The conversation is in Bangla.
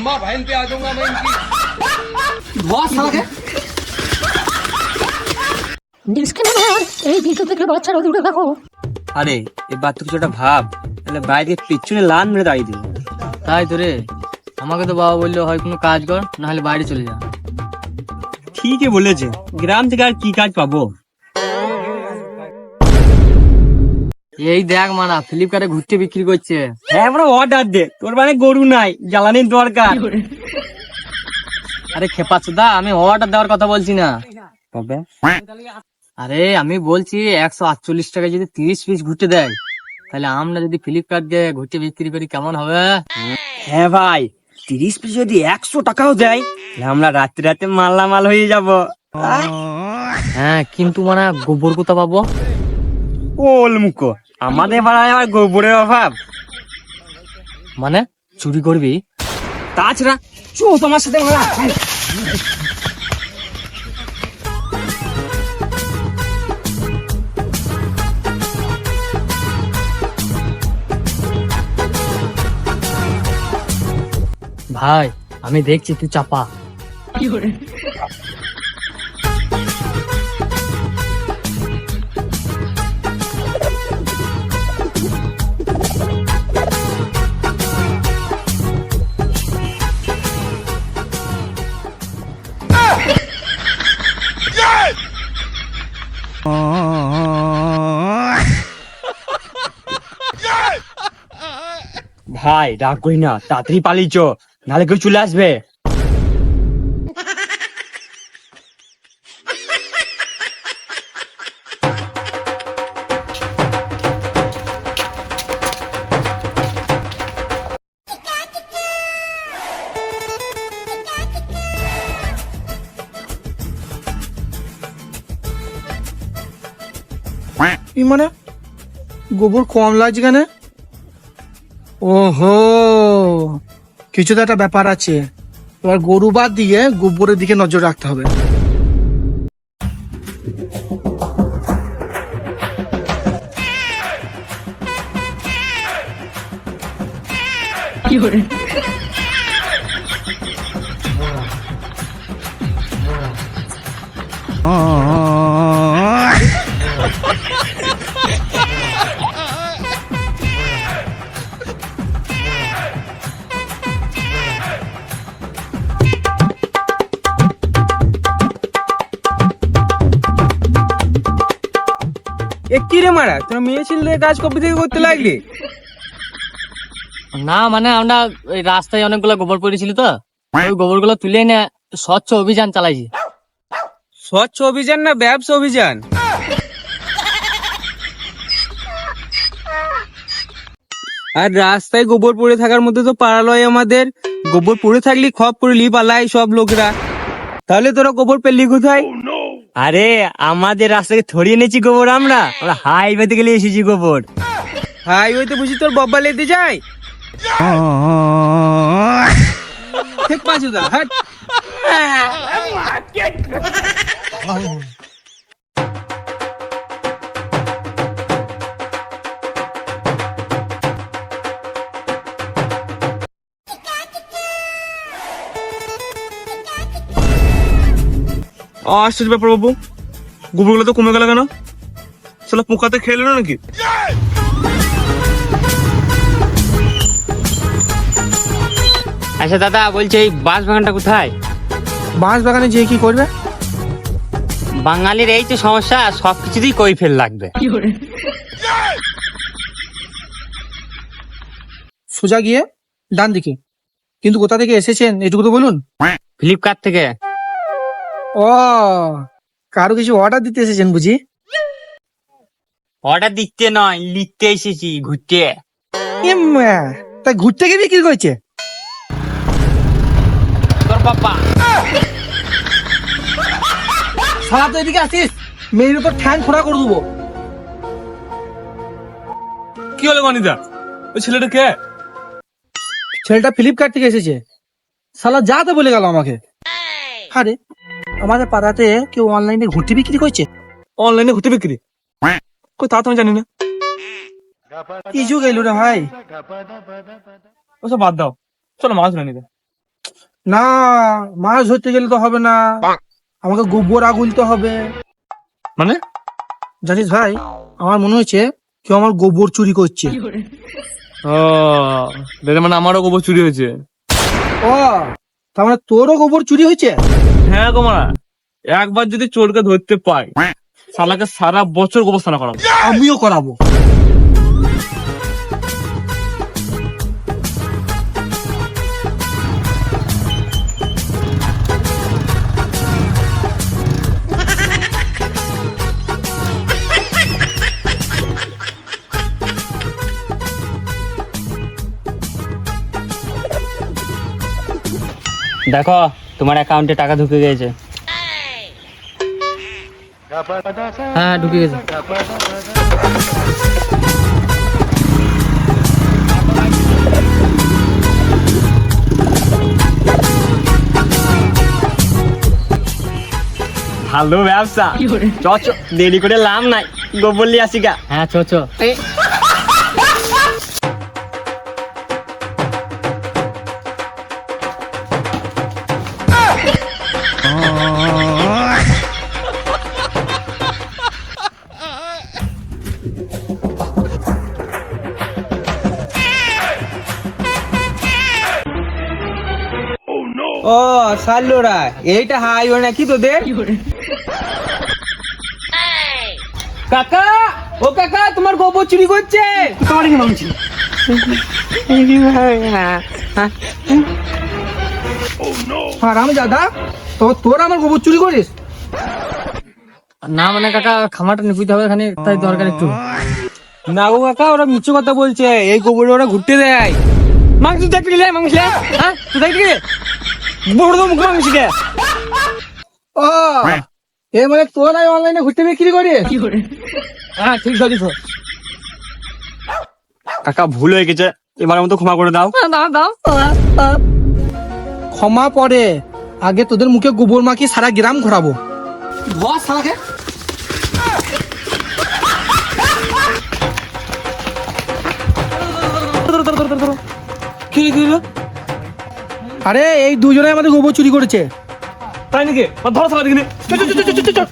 अम्मा बहन पे आ जाऊंगा मैं इनकी। बहुत साला के এই ভিডিও থেকে বাচ্চারা দূরে থাকো। আরে এবার তো কিছু একটা ভাব, তাহলে বাইরে পিছনে লান মেরে দাঁড়িয়ে দিল। তাই তো রে, আমাকে তো বাবা বললো হয় কোনো কাজ কর, না হলে বাইরে চলে যা। ঠিকই বলেছে, গ্রাম থেকে আর কি কাজ পাবো। এই দেখ মানা, ফ্লিপকার্টে ঘুরতে বিক্রি করছে। হ্যাঁ আমরা অর্ডার দে, তোর মানে গরু নাই, জ্বালানির দরকার। আরে খেপাচ্ছদা, আমি অর্ডার দেওয়ার কথা বলছি না। তবে আরে আমি বলছি 148 টাকায় যদি 30 পিস ঘুরতে দেয়, তাহলে আমরা যদি ফ্লিপকার্ট দিয়ে ঘুরতে বিক্রি করি কেমন হবে? হ্যাঁ ভাই, 30 পিস যদি 100 টাকাও দেয়, তাহলে আমরা রাতে রাতে মালামাল হয়ে যাব। হ্যাঁ, কিন্তু মানে গোবর কোথা পাবো? ওল মুখো, আমাদের পাড়ায় আবার গোবরের অভাব। মানে চুরি করবি? তাছাড়া চো তোমার সাথে মারা। ভাই আমি দেখছি, তুই চাপা। ভাই রাগ করি না, তাড়াতাড়ি পালিয়েছ, নাহলে কেউ চলে আসবে। কি মানে গোবর কম লাগছে কেন? ওহো, কিছু তো একটা ব্যাপার আছে। এবার গরু বাদ দিয়ে গোবরের দিকে নজর রাখতে হবে। কি রে মারা, তোর মেয়ে ছেলে কাজ কবে থেকে করতে লাগলি? না মানে আমরা ওই রাস্তায় অনেকগুলো গোবর পড়েছিল, তো ওই গোবরগুলো তুলে এনে স্বচ্ছ অভিযান চালাইছি। স্বচ্ছ অভিযান না ব্যবসা অভিযান? আর রাস্তায় গোবর পড়ে থাকার মধ্যে তো পাড়ালয় আমাদের। গোবর পড়ে থাকলে খপ করে লি পালায় সব লোকরা। তাহলে তোরা গোবর পেলি কোথায়? আরে আমাদের রাস্তাকে ছড়িয়ে এনেছি গোবর, আমরা হাইওয়ে থেকে নিয়ে এসেছি গোবর। হাইওয়েতে বুঝি তোর বব্বা লেতে যায়? ঠিক পাঁচুদা, হাট। আশ্চর্য ব্যাপার বাবু, গোবরগুলো তো কমে গেল কেন? চলো পোকাতে খেলো না নাকি? আচ্ছা দাদা বলছে, এই বাঁশ বাগানটা কোথায়? বাঁশ বাগানে যেয়ে কি করবে? বাঙালির এই তো সমস্যা, সবকিছুতেই কই ফেল লাগবে। সোজা গিয়ে ডান দিকে। কিন্তু কোথা থেকে এসেছেন এটুকু তো বলুন। ফ্লিপকার্ট থেকে। ও, কারো কিছু অর্ডার দিতে এসেছেন বুঝি? অর্ডার দিতে নয়, লিখতে এসেছি ঘুরতে। তা ঘুরতে গিয়ে বিক্রি করছে? তোর বাবা সারা তো এদিকে আসিস, মেয়ের উপর ঠ্যাং খোঁড়া করে দেবো। কি হলো মানিদা, ওই ছেলেটা কে? ছেলেটা ফ্লিপকার্ট থেকে এসেছে। শালা যা তো বলে গেল আমাকে। আরে আমাদের পাড়াতে কেউ অনলাইনে ঘুরতে বিক্রি করছে। অনলাইনে ঘুরতে বিক্রি? কই তা তো আমি জানি না। কি যুগ এলো রে ভাই। ওসব বাদ দাও, চলো মাছ ধরে নিতে। না, মাছ ধরতে গেলে তো হবে না, আমাকে গোবর আগুলতে হবে। মানে? জানিস ভাই, আমার মনে হচ্ছে কেউ আমার গোবর চুরি করছে। ও দাদা, মানে আমারও গোবর চুরি হয়েছে। ও, তার মানে তোরও গোবর চুরি হয়েছে? হ্যাঁ গো মা, একবার যদি চোরকে ধরতে পাই, শালাকে সারা বছর গোবর স্নান করাবো। আমিও করাবো। দেখো, তোমার অ্যাকাউন্টে টাকা ঢুকে গেছে। হ্যাঁ, ঢুকে গেছে। ভালো ব্যবসা। চ চ, দেরি করে লাভ নাই, গোবর নিয়ে আসি গা। হ্যাঁ, চ চ। ও সাল্লোরা, এইটা হাইওয়ে নাকি তোদের? কাকা, ও কাকা, তোমার গোবর চুরি করছে। তোমার কি মানছি? হারাম দাদা, তোর আমার গোবর চুরি করিস? না মানে কাকা, খামারটা নিপুতে হবে এখানে, তাই দরকার একটু। না গো কাকা, ওরা মিথ্যে কথা বলছে, এই গোবর ওরা ঘুরতে দেয়। মাংস দেখতে গেলে মাংস, হ্যাঁ তুই দেখতে গেলে বড় তো মুখ মাংস কে? ও, এ মানে তোর অনলাইনে ঘুরতে বিক্রি করিস? হ্যাঁ ঠিক আছে। কাকা ভুল হয়ে গেছে, এবারের মতো ক্ষমা করে দাও। ক্ষমা পরে, আগে তোদের মুখে গোবর মাখিয়ে সারা গ্রাম ঘোরাবো। বস শালাকে। কি কি আরে এই দুজনে আমাদের গোবর চুরি করেছে। তাই নাকি? ধরো সালা দেখি। চল, চল, চল, চল, চল, চল।